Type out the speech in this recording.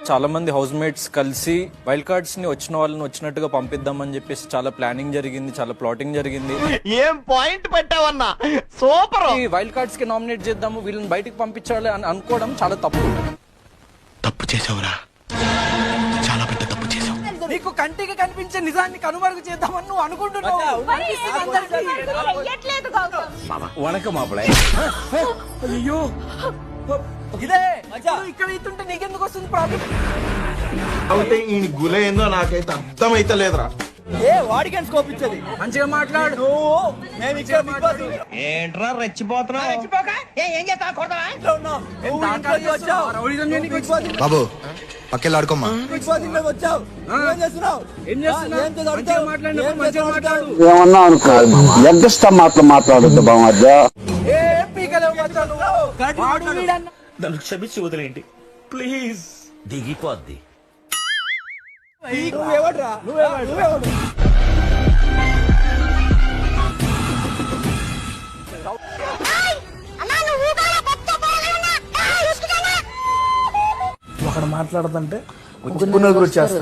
చాలా మంది house mates కలిసి వైల్డ్ కార్డ్స్ ని వచ్చిన వాళ్ళని వచ్చినట్టుగా పంపిద్దామని చెప్పేసి చాలా ప్లానింగ్ జరిగింది, చాలా ప్లాటింగ్ జరిగింది. ఏం పాయింట్ పెట్టావన్నా, సూపర్. ఈ వైల్డ్ కార్డ్స్ కి నామినేట్ చేద్దాము, వీళ్ళని బయటికి పంపించాలి అని అనుకోవడం చాలా తప్పు. తప్పు చేసావురా, చాలా పెద్ద తప్పు చేసావు. నీకు కంటికి కనిపించే నిజాన్ని కనుమరుగు చేద్దామని నువ్వు అనుకుంటున్నావు. వణకం మాపడే. అయ్యో ఇదే ఇక్కడ ఇస్తుంటే నీకెందుకు వస్తుంది ప్రాబ్లం? అయితే ఈ గుల ఏందో నాకైతే అర్థమైతే లేదురా. ఏ వాడికి స్కోప్ ఇచ్చేది? మంచిగా మాట్లాడు. మేము ఇక్కడ ఏంట్రా రెచ్చిపోతున్నావు? బాబు పక్కెళ్ళి ఆడుకోమ్మా. ఏమన్నా అనుకోవాలి, నిర్దిష్ట మాటలు మాట్లాడద్దు బామర్ద. నన్ను క్షమించి వదిలేండి ప్లీజ్. దిగిపోద్ది. ఒకడు మాట్లాడదంటే వచ్చేస్తా.